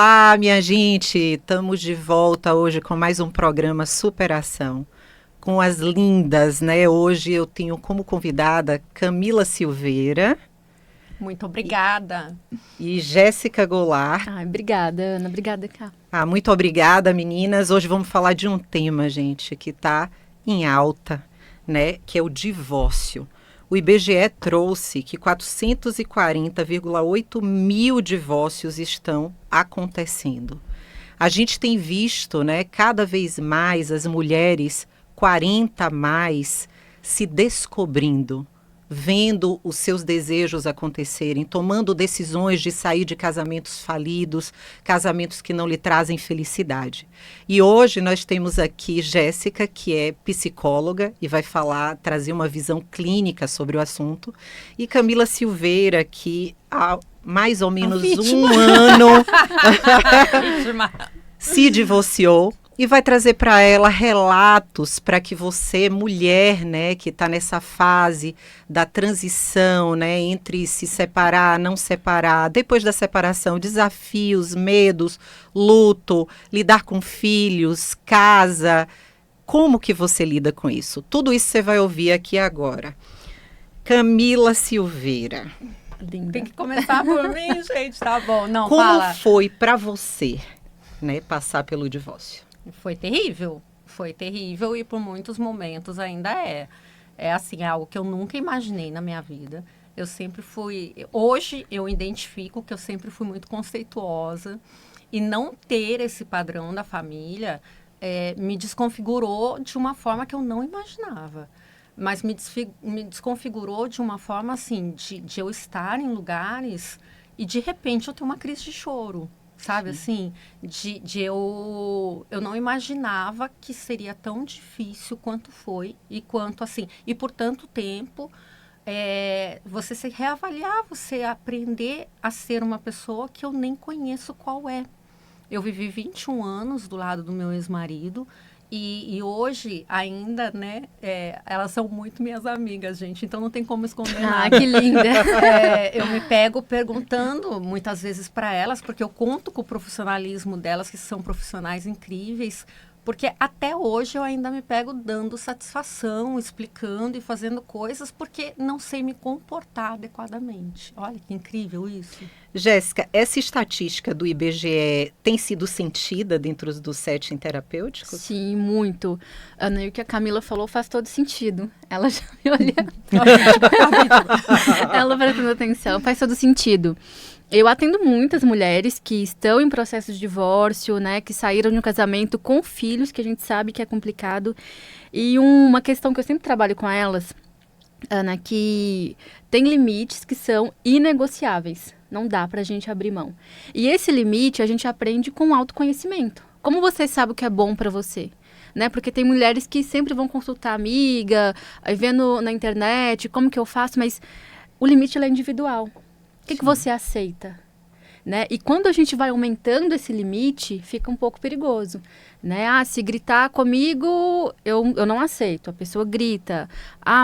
Olá, minha gente! Estamos de volta hoje com mais um programa Superação, com as lindas, né? Hoje eu tenho como convidada Camila Silveira. Muito obrigada. E Jéssica Goulart. Obrigada, Ana. Obrigada, Cá. Muito obrigada, meninas. Hoje vamos falar de um tema, gente, que está em alta, né? Que é o divórcio. O IBGE trouxe que 440,8 mil divórcios estão acontecendo. A gente tem visto, né, cada vez mais as mulheres 40 mais se descobrindo, vendo os seus desejos acontecerem, tomando decisões de sair de casamentos falidos, casamentos que não lhe trazem felicidade. E hoje nós temos aqui Jéssica, que é psicóloga e vai trazer uma visão clínica sobre o assunto, e Camila Silveira, que há mais ou menos um ano se divorciou. E vai trazer para ela relatos para que você, mulher, né, que está nessa fase da transição, né, entre se separar, não separar, depois da separação, desafios, medos, luto, lidar com filhos, casa, como que você lida com isso? Tudo isso você vai ouvir aqui agora. Camila Silveira. Linda. Tem que começar por mim, gente, tá bom. Não, como fala. Foi para você, né, passar pelo divórcio? Foi terrível e por muitos momentos ainda é. É assim, é algo que eu nunca imaginei na minha vida. Eu sempre fui, hoje eu identifico que eu sempre fui muito conceituosa e não ter esse padrão da família me desconfigurou de uma forma que eu não imaginava. Mas me desconfigurou de uma forma assim, de eu estar em lugares e de repente eu ter uma crise de choro. Sabe, assim, eu não imaginava que seria tão difícil quanto foi e quanto, assim, e por tanto tempo, você se reavaliar, você aprender a ser uma pessoa que eu nem conheço qual é. Eu vivi 21 anos do lado do meu ex-marido e hoje ainda, né, elas são muito minhas amigas, gente, então não tem como esconder nada. Que linda! Eu me pego perguntando muitas vezes para elas, porque eu conto com o profissionalismo delas, que são profissionais incríveis, porque até hoje eu ainda me pego dando satisfação, explicando e fazendo coisas, porque não sei me comportar adequadamente. Olha que incrível isso. Jéssica, essa estatística do IBGE tem sido sentida dentro dos setting terapêuticos? Sim, muito. Ana, e o que a Camila falou faz todo sentido. Ela já me olhando. Ela prestando atenção, faz todo sentido. Eu atendo muitas mulheres que estão em processo de divórcio, né, que saíram de um casamento com filhos, que a gente sabe que é complicado. E uma questão que eu sempre trabalho com elas, Ana, que tem limites que são inegociáveis. Não dá pra gente abrir mão. E esse limite a gente aprende com autoconhecimento. Como você sabe o que é bom pra você? Né? Porque tem mulheres que sempre vão consultar amiga, aí vendo na internet, como que eu faço, mas o limite é individual. O que você aceita? Né? E quando a gente vai aumentando esse limite, fica um pouco perigoso. Né? Se gritar comigo, eu não aceito. A pessoa grita.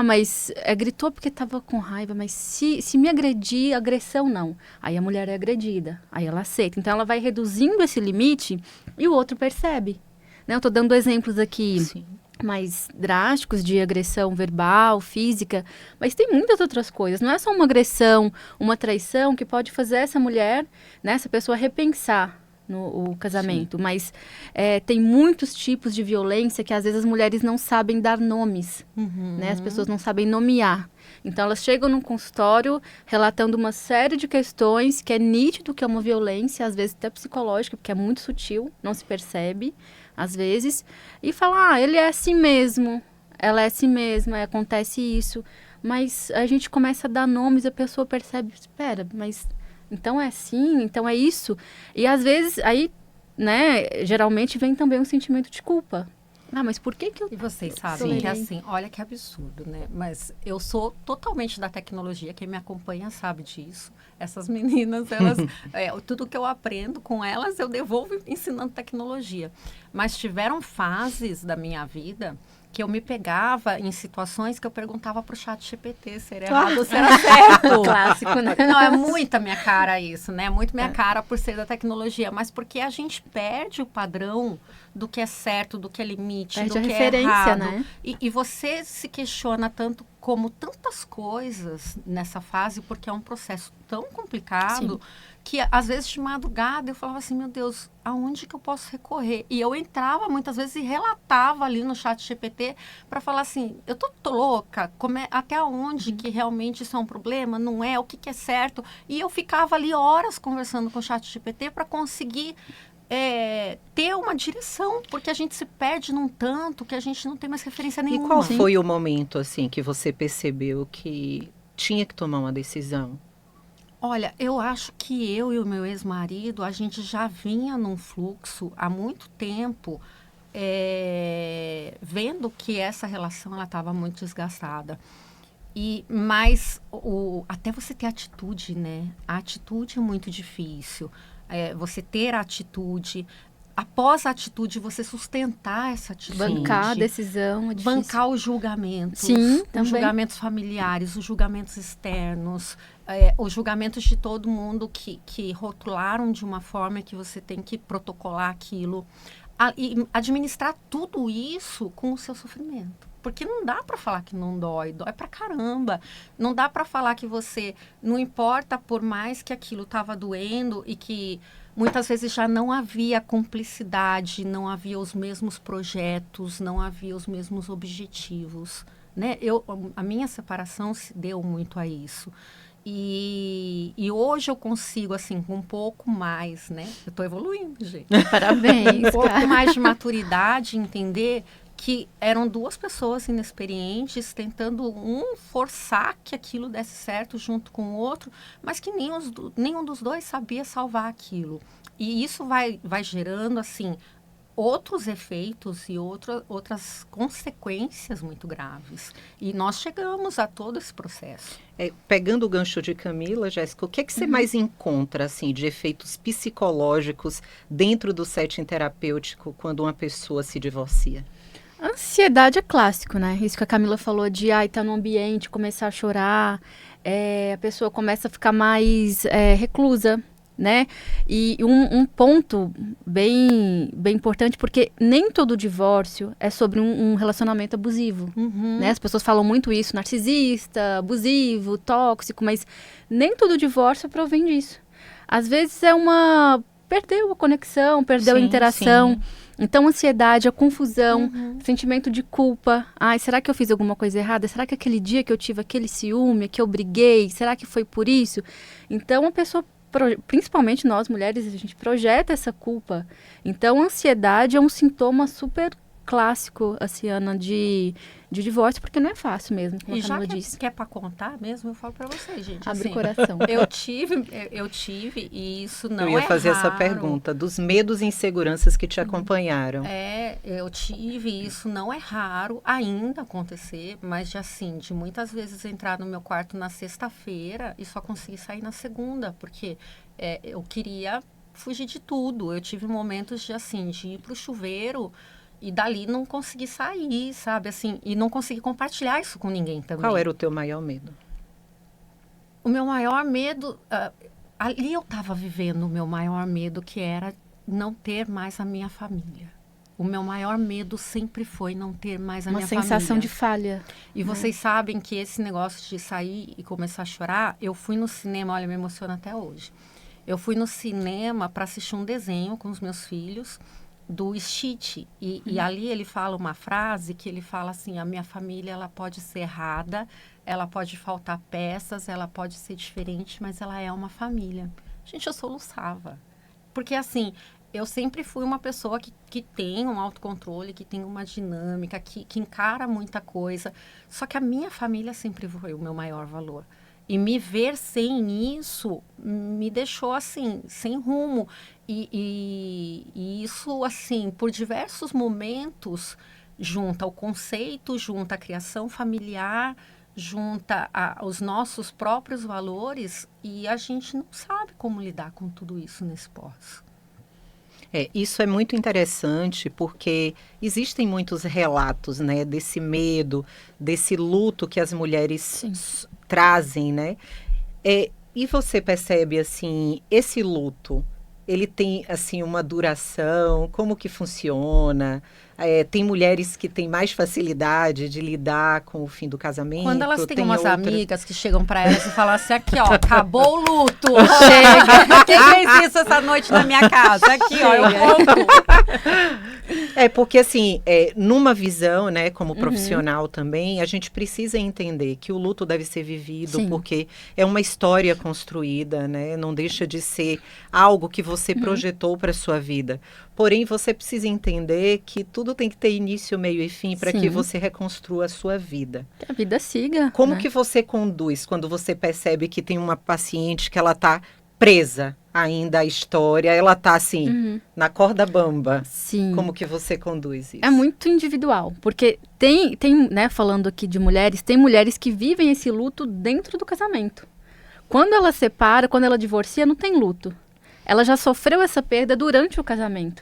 Mas gritou porque estava com raiva. Mas se me agredir, agressão não. Aí a mulher é agredida. Aí ela aceita. Então ela vai reduzindo esse limite e o outro percebe. Né? Eu estou dando exemplos aqui. Sim. Mais drásticos de agressão verbal, física, mas tem muitas outras coisas. Não é só uma agressão, uma traição que pode fazer essa mulher, né, essa pessoa repensar o casamento. Sim. Mas tem muitos tipos de violência que às vezes as mulheres não sabem dar nomes, né? As pessoas não sabem nomear. Então elas chegam no consultório relatando uma série de questões que é nítido que é uma violência, às vezes até psicológica, porque é muito sutil, não se percebe. Às vezes, e fala, ele é assim mesmo, ela é assim mesma, acontece isso. Mas a gente começa a dar nomes e a pessoa percebe, espera, mas então é assim, então é isso. E às vezes, aí, né, geralmente vem também um sentimento de culpa. Mas por que eu... E vocês sabem que assim, olha que absurdo, né? Mas eu sou totalmente da tecnologia, quem me acompanha sabe disso. Essas meninas, elas, tudo que eu aprendo com elas, eu devolvo ensinando tecnologia. Mas tiveram fases da minha vida que eu me pegava em situações que eu perguntava pro ChatGPT se era errado ou se era certo. Clássico, né? Não, é muito a minha cara isso, né? Muito minha cara por ser da tecnologia, mas porque a gente perde o padrão do que é certo, do que é limite, Perde do a que referência, é errado. né? E você se questiona tanto como tantas coisas nessa fase, porque é um processo tão complicado que às vezes de madrugada eu falava assim, meu Deus, aonde que eu posso recorrer? E eu entrava muitas vezes e relatava ali no ChatGPT para falar assim, eu tô louca, até onde que realmente isso é um problema? Não é? O que que é certo? E eu ficava ali horas conversando com o ChatGPT para conseguir ter uma direção, porque a gente se perde num tanto que a gente não tem mais referência E nenhuma. qual foi o momento, assim, que você percebeu que tinha que tomar uma decisão? Olha, eu acho que eu e o meu ex-marido, a gente já vinha num fluxo há muito tempo, vendo que essa relação ela estava muito desgastada. Mas até você ter atitude, né? A atitude é muito difícil. Você ter a atitude, após a atitude, você sustentar essa atitude. Bancar a decisão é difícil. Bancar os julgamentos. Sim, os também. julgamentos familiares, os julgamentos externos, os julgamentos de todo mundo que rotularam de uma forma que você tem que protocolar aquilo. E administrar tudo isso com o seu sofrimento. Porque não dá para falar que não dói, dói pra caramba. Não dá para falar que você, não importa por mais que aquilo estava doendo e que muitas vezes já não havia cumplicidade, não havia os mesmos projetos, não havia os mesmos objetivos, né? A minha separação se deu muito a isso. E hoje eu consigo, assim, com um pouco mais, né? Eu tô evoluindo, gente. Parabéns, Um pouco cara. mais de maturidade, entender que eram duas pessoas inexperientes tentando forçar que aquilo desse certo junto com o outro, mas que nenhum dos dois sabia salvar aquilo. E isso vai gerando, assim, outros efeitos e outras consequências muito graves. E nós chegamos a todo esse processo. Pegando o gancho de Camila, Jéssica, o que é que você mais encontra, assim, de efeitos psicológicos dentro do setting terapêutico quando uma pessoa se divorcia? A ansiedade é clássico, né? Isso que a Camila falou de tá no ambiente, começar a chorar, a pessoa começa a ficar mais reclusa, né? E um ponto bem importante, porque nem todo divórcio é sobre um relacionamento abusivo, né? As pessoas falam muito isso, narcisista, abusivo, tóxico, mas nem todo divórcio provém disso. Às vezes perdeu a conexão, perdeu a interação. Sim. Então, ansiedade, a confusão, sentimento de culpa. Ai, será que eu fiz alguma coisa errada? Será que aquele dia que eu tive aquele ciúme, que eu briguei, será que foi por isso? Então, a pessoa, principalmente nós mulheres, a gente projeta essa culpa. Então, a ansiedade é um sintoma super clássico, assim, Ana, de divórcio, porque não é fácil mesmo, como a Camila disse. Que é para contar mesmo, eu falo para vocês, gente. Abre assim, o coração. Eu tive, e isso não é Eu ia fazer raro. essa pergunta, dos medos e inseguranças que te acompanharam. Eu tive, e isso não é raro ainda acontecer, mas de muitas vezes entrar no meu quarto na sexta-feira e só conseguir sair na segunda, porque eu queria fugir de tudo. Eu tive momentos de ir pro chuveiro e dali não consegui sair, sabe? Assim, e não consegui compartilhar isso com ninguém também. Qual era o teu maior medo? O meu maior medo... ali eu estava vivendo o meu maior medo, que era não ter mais a minha família. O meu maior medo sempre foi não ter mais a minha família. Uma sensação de falha. E vocês sabem que esse negócio de sair e começar a chorar, eu fui no cinema, olha, me emociona até hoje. Eu fui no cinema para assistir um desenho com os meus filhos, do Stitch, e ali ele fala uma frase que ele fala assim, a minha família ela pode ser errada, ela pode faltar peças, ela pode ser diferente, mas ela é uma família. Gente, eu soluçava. Porque assim, eu sempre fui uma pessoa que tem um autocontrole, que tem uma dinâmica, que encara muita coisa, só que a minha família sempre foi o meu maior valor. E me ver sem isso me deixou, assim, sem rumo. E isso, assim, por diversos momentos, junta o conceito, junta a criação familiar, junta os nossos próprios valores, e a gente não sabe como lidar com tudo isso nesse pós. Isso é muito interessante porque existem muitos relatos, né, desse medo, desse luto que as mulheres trazem, né? E você percebe, assim, esse luto, ele tem, assim, uma duração, como que funciona? Tem mulheres que têm mais facilidade de lidar com o fim do casamento? Quando elas têm tem umas outras... amigas que chegam pra elas e falam assim, aqui ó, acabou o luto, chega. Quem fez isso essa noite na minha casa? Aqui ó, eu conto. Porque assim, numa visão, né, como profissional também, a gente precisa entender que o luto deve ser vivido, porque é uma história construída, né, não deixa de ser algo que você projetou para sua vida. Porém, você precisa entender que tudo tem que ter início, meio e fim para que você reconstrua a sua vida. Que a vida siga. Como né? que você conduz quando você percebe que tem uma paciente que ela está presa ainda à história, ela está assim, na corda bamba? Sim. Como que você conduz isso? É muito individual, porque tem, né, falando aqui de mulheres, tem mulheres que vivem esse luto dentro do casamento. Quando ela separa, quando ela divorcia, não tem luto. Ela já sofreu essa perda durante o casamento.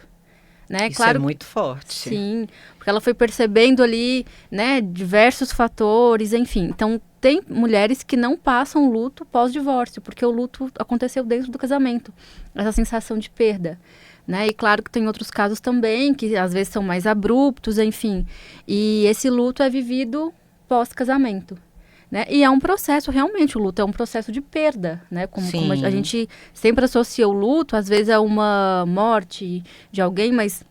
Né? Isso claro, é muito forte. Sim, porque ela foi percebendo ali, né, diversos fatores, enfim. Então, tem mulheres que não passam luto pós-divórcio, porque o luto aconteceu dentro do casamento. Essa sensação de perda. Né? E claro que tem outros casos também, que às vezes são mais abruptos, enfim. E esse luto é vivido pós-casamento. Né? E é um processo, realmente, o luto é um processo de perda, né? Como a gente sempre associa o luto, às vezes, a uma morte de alguém, mas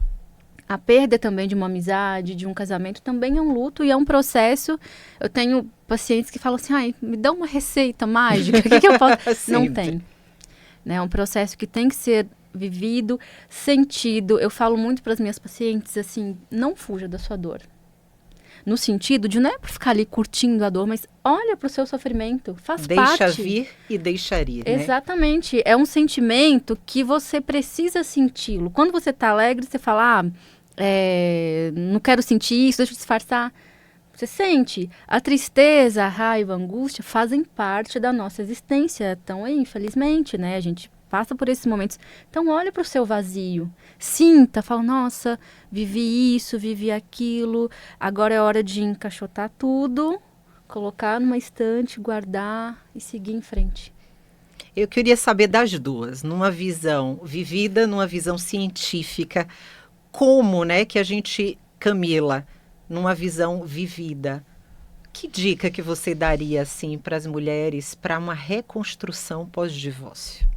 a perda também de uma amizade, de um casamento, também é um luto e é um processo. Eu tenho pacientes que falam assim, ai, me dá uma receita mágica, o que eu posso... Não tem. Né? É um processo que tem que ser vivido, sentido. Eu falo muito para as minhas pacientes, assim, não fuja da sua dor. No sentido de não é para ficar ali curtindo a dor, mas olha para o seu sofrimento, faz parte. Deixa vir e deixaria, né? Exatamente. É um sentimento que você precisa senti-lo. Quando você está alegre, você fala, não quero sentir isso, deixa eu disfarçar. Você sente. A tristeza, a raiva, a angústia fazem parte da nossa existência. Então, infelizmente, né? A gente passa por esses momentos. Então, olha para o seu vazio. Sinta, fala, nossa, vivi isso, vivi aquilo. Agora é hora de encaixotar tudo, colocar numa estante, guardar e seguir em frente. Eu queria saber das duas, numa visão vivida, numa visão científica, como, né, que a gente, Camila, numa visão vivida, que dica que você daria, assim, para as mulheres para uma reconstrução pós-divórcio?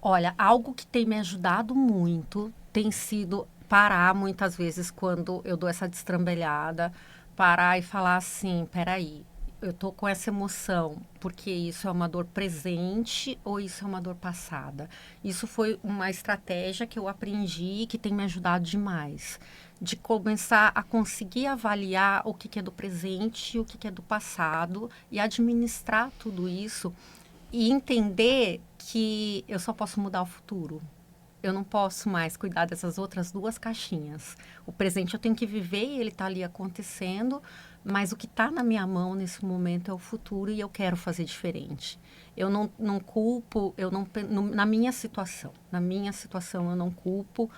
Olha, algo que tem me ajudado muito tem sido parar muitas vezes quando eu dou essa destrambelhada, parar e falar assim, peraí, eu tô com essa emoção, porque isso é uma dor presente ou isso é uma dor passada? Isso foi uma estratégia que eu aprendi que tem me ajudado demais. De começar a conseguir avaliar o que é do presente e o que é do passado e administrar tudo isso e entender que eu só posso mudar o futuro. Eu não posso mais cuidar dessas outras duas caixinhas. O presente eu tenho que viver e ele está ali acontecendo, mas o que está na minha mão nesse momento é o futuro e eu quero fazer diferente. Eu não culpo, na minha situação eu não culpo,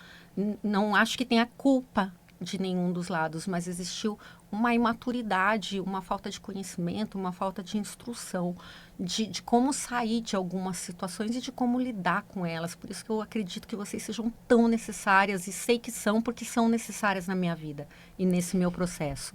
não acho que tenha culpa de nenhum dos lados, mas existiu uma imaturidade, uma falta de conhecimento, uma falta de instrução, de como sair de algumas situações e de como lidar com elas. Por isso que eu acredito que vocês sejam tão necessárias, e sei que são, porque são necessárias na minha vida e nesse meu processo.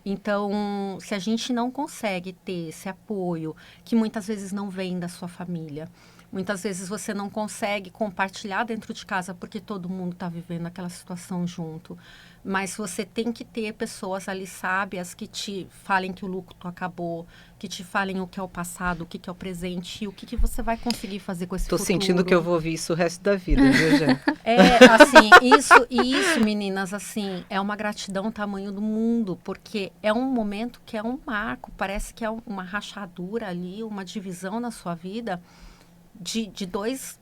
Então, se a gente não consegue ter esse apoio, que muitas vezes não vem da sua família, muitas vezes você não consegue compartilhar dentro de casa porque todo mundo está vivendo aquela situação junto. Mas você tem que ter pessoas ali sábias que te falem que o luto acabou, que te falem o que é o passado, o que é o presente e o que você vai conseguir fazer com esse futuro. Tô sentindo que eu vou ouvir isso o resto da vida, viu, Jé? Assim, isso, meninas, assim, é uma gratidão tamanho do mundo, porque é um momento que é um marco, parece que é uma rachadura ali, uma divisão na sua vida de dois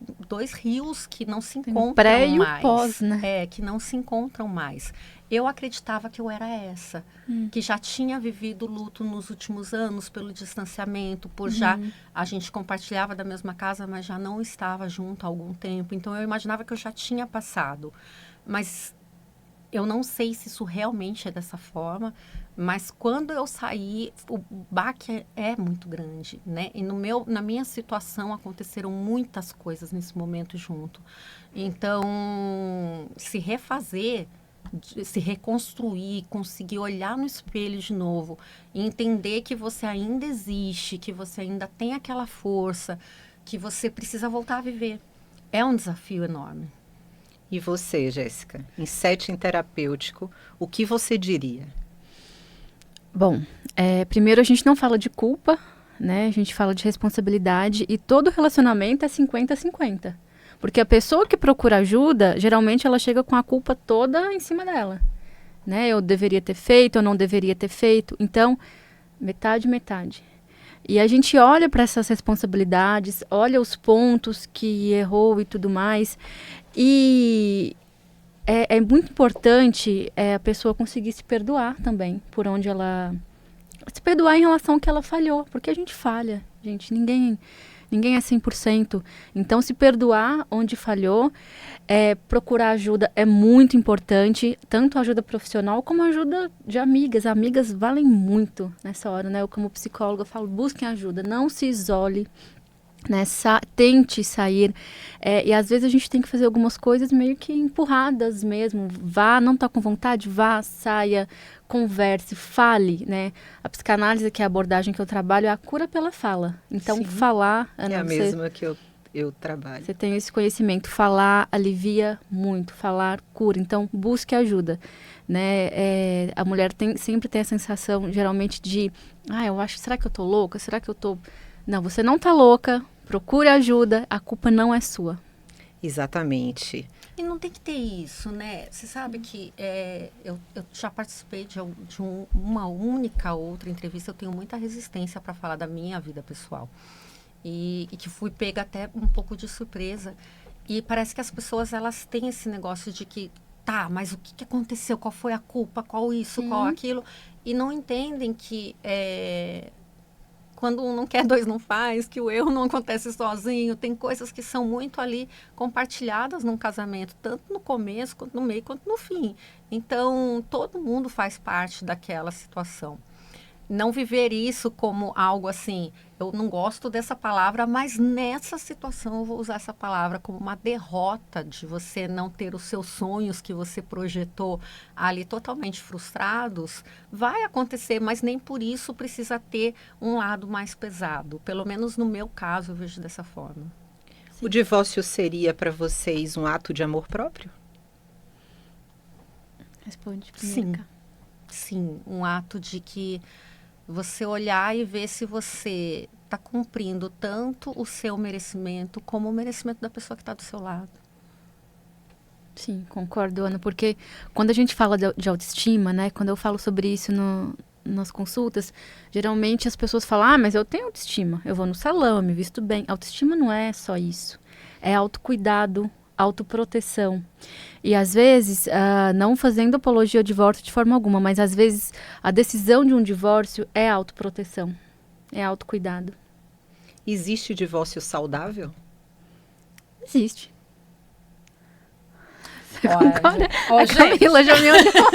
rios que não se encontram pré e o mais. pós, né? Que não se encontram mais. eu acreditava que eu era essa, que já tinha vivido luto nos últimos anos pelo distanciamento, por já a gente compartilhava da mesma casa, mas já não estava junto há algum tempo. Então eu imaginava que eu já tinha passado, mas eu não sei se isso realmente é dessa forma. Mas quando eu saí, o baque é muito grande, né? E na minha situação aconteceram muitas coisas nesse momento junto. Então, se refazer, se reconstruir, conseguir olhar no espelho de novo e entender que você ainda existe, que você ainda tem aquela força, que você precisa voltar a viver. É um desafio enorme. E você, Jéssica, em setting terapêutico, o que você diria? Bom, primeiro a gente não fala de culpa, né? A gente fala de responsabilidade e todo relacionamento é 50-50. Porque a pessoa que procura ajuda, geralmente ela chega com a culpa toda em cima dela. Né? Eu deveria ter feito, eu não deveria ter feito. Então, metade, metade. E a gente olha para essas responsabilidades, olha os pontos que errou e tudo mais. E é muito importante a pessoa conseguir se perdoar também, por onde ela... Se perdoar em relação ao que ela falhou, porque a gente falha, gente, ninguém é 100%. Então, se perdoar onde falhou, procurar ajuda é muito importante, tanto ajuda profissional como ajuda de amigas. Amigas valem muito nessa hora, né? Eu, como psicóloga, falo, busquem ajuda, não se isole, né? Tente sair. E às vezes a gente tem que fazer algumas coisas meio que empurradas mesmo. Vá, não está com vontade, vá, saia, converse, fale, né? A psicanálise, que é a abordagem que eu trabalho, é a cura pela fala. Então, Sim, falar... é a mesma que eu trabalho. Você tem esse conhecimento. Falar alivia muito. Falar cura. Então, busque ajuda. Né? A mulher sempre tem a sensação, geralmente, de... será que eu tô louca? Será que eu tô... Não, você não tá louca. Procure ajuda. A culpa não é sua. Exatamente. E não tem que ter isso, né? Você sabe que eu já participei de uma única outra entrevista. Eu tenho muita resistência para falar da minha vida pessoal. E que fui pega até um pouco de surpresa. E parece que as pessoas, elas têm esse negócio de que, tá, mas o que aconteceu? Qual foi a culpa? Qual isso? Qual aquilo? E não entendem que... quando um não quer, dois não faz, que o erro não acontece sozinho. Tem coisas que são muito ali compartilhadas num casamento, tanto no começo, quanto no meio, quanto no fim. Então, todo mundo faz parte daquela situação. Não viver isso como algo assim, eu não gosto dessa palavra, mas nessa situação eu vou usar essa palavra como uma derrota de você não ter os seus sonhos que você projetou ali totalmente frustrados. Vai acontecer, mas nem por isso precisa ter um lado mais pesado. Pelo menos no meu caso eu vejo dessa forma. Sim. O divórcio seria para vocês um ato de amor próprio? Responde primeiro. Sim, um ato de que você olhar e ver se você está cumprindo tanto o seu merecimento como o merecimento da pessoa que está do seu lado. Sim, concordo, Ana, porque quando a gente fala de autoestima, né, quando eu falo sobre isso nas consultas, geralmente as pessoas falam, mas eu tenho autoestima, eu vou no salão, eu me visto bem. Autoestima não é só isso, é autocuidado, autoproteção. E às vezes, não fazendo apologia ao divórcio de forma alguma, mas às vezes a decisão de um divórcio é autoproteção, é autocuidado. Existe divórcio saudável? Existe. Olha, Camila já me olhou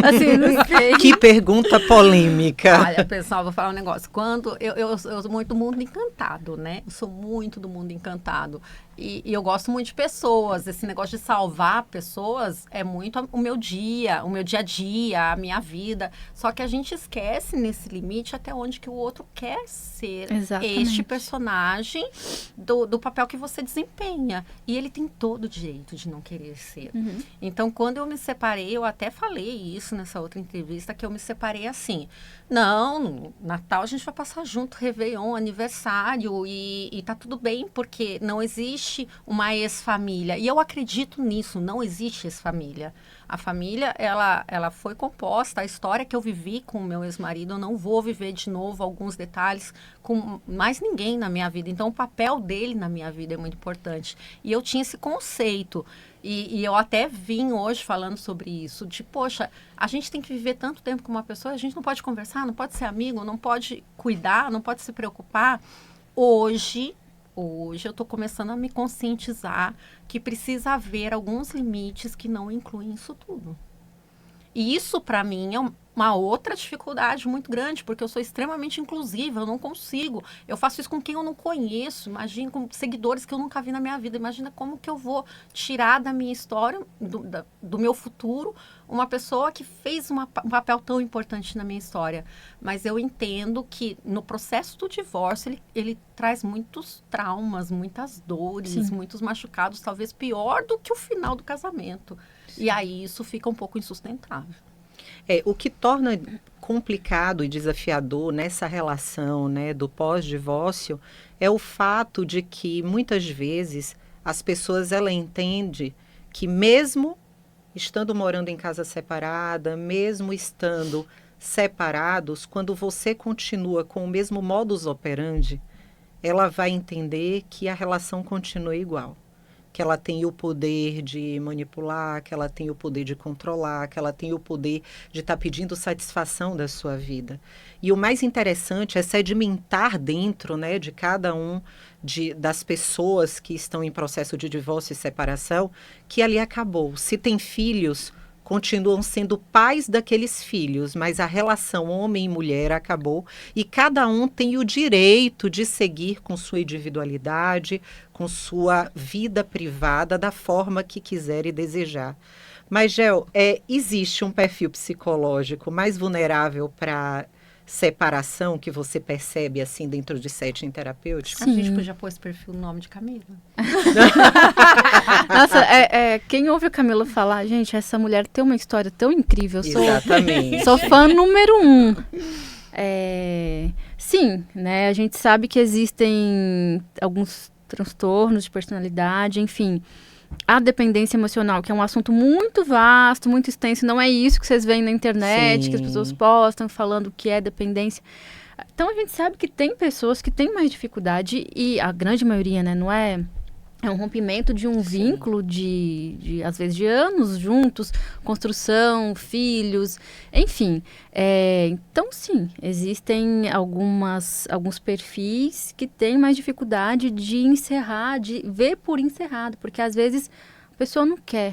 assim, não sei. Que pergunta polêmica. Olha, pessoal, vou falar um negócio. Quando eu sou muito do mundo encantado, né? Eu sou muito do mundo encantado. E eu gosto muito de pessoas. Esse negócio de salvar pessoas é muito o meu dia a dia, a minha vida. Só que a gente esquece nesse limite até onde que o outro quer ser. Exatamente. Este personagem do papel que você desempenha. E ele tem todo o direito de não querer ser. Uhum. Então, quando eu me separei, eu até falei isso nessa outra entrevista, que eu me separei assim. Não, no Natal a gente vai passar junto, Réveillon, aniversário, e tá tudo bem, porque não existe uma ex-família. E eu acredito nisso, não existe ex-família. A família, ela foi composta, a história que eu vivi com o meu ex-marido, eu não vou viver de novo alguns detalhes com mais ninguém na minha vida. Então, o papel dele na minha vida é muito importante. E eu tinha esse conceito. E eu até vim hoje falando sobre isso, de, poxa, a gente tem que viver tanto tempo com uma pessoa, a gente não pode conversar, não pode ser amigo, não pode cuidar, não pode se preocupar. Hoje eu estou começando a me conscientizar que precisa haver alguns limites que não incluem isso tudo. E isso, para mim, é uma outra dificuldade muito grande, porque eu sou extremamente inclusiva, eu não consigo. Eu faço isso com quem eu não conheço, imagina com seguidores que eu nunca vi na minha vida. Imagina como que eu vou tirar da minha história, do meu futuro, uma pessoa que fez um papel tão importante na minha história. Mas eu entendo que no processo do divórcio, ele traz muitos traumas, muitas dores, Sim. muitos machucados, talvez pior do que o final do casamento. Sim. E aí isso fica um pouco insustentável. O que torna complicado e desafiador nessa relação, né, do pós-divórcio é o fato de que muitas vezes as pessoas entendem que mesmo estando morando em casa separada, mesmo estando separados, quando você continua com o mesmo modus operandi, ela vai entender que a relação continua igual. Que ela tem o poder de manipular, que ela tem o poder de controlar, que ela tem o poder de estar pedindo satisfação da sua vida. E o mais interessante é sedimentar dentro, né, de cada das pessoas que estão em processo de divórcio e separação, que ali acabou. Se tem filhos, continuam sendo pais daqueles filhos, mas a relação homem e mulher acabou e cada um tem o direito de seguir com sua individualidade, com sua vida privada da forma que quiser e desejar. Mas, Gel, existe um perfil psicológico mais vulnerável para separação que você percebe assim dentro de setting terapêutico? Sim. A gente podia pôr esse perfil no nome de Camila. Nossa, quem ouve a Camila falar, gente, essa mulher tem uma história tão incrível. Exatamente. Sou fã número 1. Sim, né? A gente sabe que existem alguns transtornos de personalidade, enfim. A dependência emocional, que é um assunto muito vasto, muito extenso, não é isso que vocês veem na internet, Sim. que as pessoas postam falando que é dependência. Então, a gente sabe que tem pessoas que têm mais dificuldade, e a grande maioria, né, não é... É um rompimento de um vínculo de, às vezes, de anos juntos, construção, filhos, enfim. Então, sim, existem alguns perfis que têm mais dificuldade de encerrar, de ver por encerrado, porque, às vezes, a pessoa não quer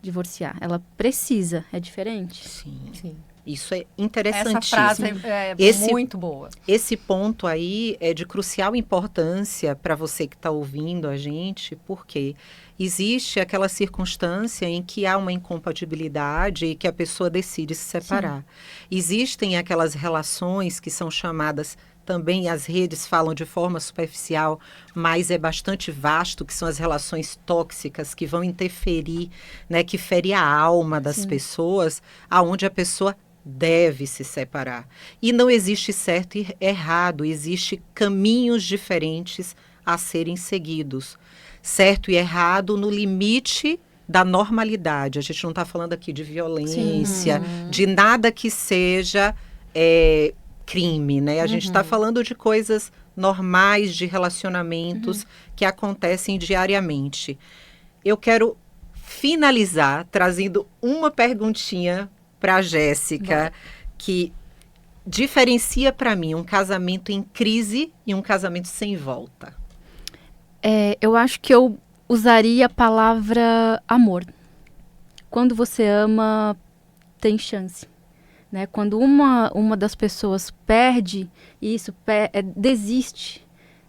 divorciar, ela precisa, é diferente. Sim. Isso é interessantíssimo. Essa frase é muito boa. Esse ponto aí é de crucial importância para você que está ouvindo a gente, porque existe aquela circunstância em que há uma incompatibilidade e que a pessoa decide se separar. Sim. Existem aquelas relações que são chamadas, também as redes falam de forma superficial, mas é bastante vasto, que são as relações tóxicas que vão interferir, né, que ferem a alma das Sim. pessoas, aonde a pessoa deve se separar. E não existe certo e errado, existe caminhos diferentes a serem seguidos. Certo e errado no limite da normalidade. A gente não está falando aqui de violência, Sim. de nada que seja crime, né? A gente está falando de coisas normais, de relacionamentos que acontecem diariamente. Eu quero finalizar trazendo uma perguntinha para a Jéssica, que diferencia para mim um casamento em crise e um casamento sem volta. Eu acho que eu usaria a palavra amor. Quando você ama, tem chance. Né? Quando uma das pessoas perde isso, desiste.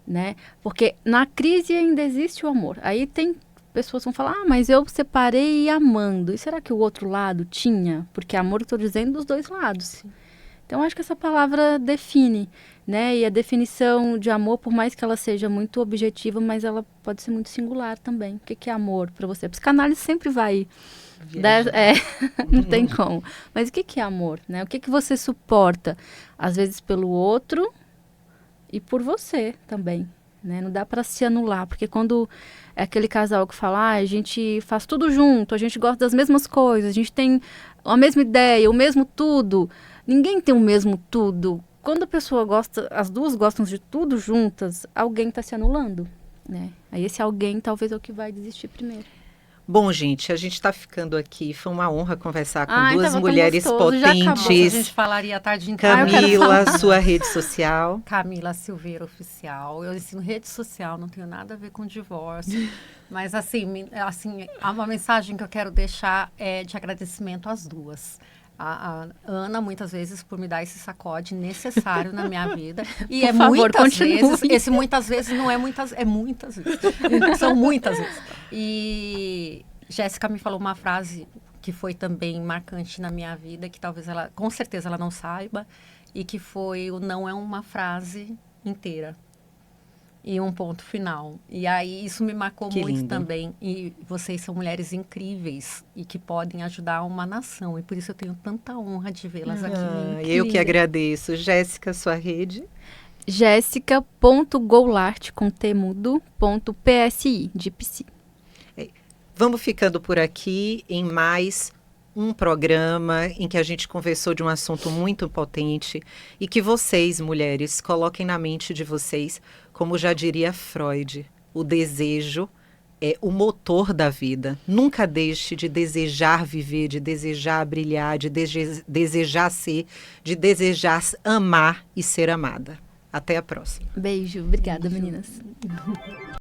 Né? Porque na crise ainda existe o amor. Aí tem pessoas vão falar, mas eu separei amando. E será que o outro lado tinha? Porque amor, eu estou dizendo, dos dois lados. Sim. Então, acho que essa palavra define, né? E a definição de amor, por mais que ela seja muito objetiva, mas ela pode ser muito singular também. O que é amor para você? A psicanálise sempre vai... não tem como. Mas o que é amor? Né? O que você suporta? Às vezes pelo outro e por você também. Né? Não dá para se anular, porque quando É aquele casal que fala, a gente faz tudo junto, a gente gosta das mesmas coisas, a gente tem a mesma ideia, o mesmo tudo. Ninguém tem o mesmo tudo. Quando a pessoa gosta, as duas gostam de tudo juntas, alguém está se anulando, né? Aí esse alguém talvez é o que vai desistir primeiro. Bom, gente, a gente está ficando aqui. Foi uma honra conversar com Ai, duas tava tão mulheres gostoso, já acabou. A potentes. gente falaria a tarde inteira. Camila, sua rede social. Camila Silveira Oficial. Eu ensino rede social, não tenho nada a ver com divórcio. Mas, assim, uma mensagem que eu quero deixar é de agradecimento às duas. A Ana, muitas vezes, por me dar esse sacode necessário na minha vida. E Por favor, muitas continue. vezes, esse muitas vezes não é muitas, é muitas vezes. São muitas vezes. E Jéssica me falou uma frase que foi também marcante na minha vida, que talvez ela, com certeza ela não saiba, e que foi o não é uma frase inteira. E um ponto final. E aí isso me marcou Que muito lindo. também. E vocês são mulheres incríveis e que podem ajudar uma nação. E por isso eu tenho tanta honra de vê-las aqui. Eu que agradeço. Jéssica, sua rede. Jéssica.goulart, com temudo, .psi, de psi. Vamos ficando por aqui em mais um programa em que a gente conversou de um assunto muito potente e que vocês, mulheres, coloquem na mente de vocês, como já diria Freud, o desejo é o motor da vida. Nunca deixe de desejar viver, de desejar brilhar, de desejar ser, de desejar amar e ser amada. Até a próxima. Beijo, obrigada, meninas.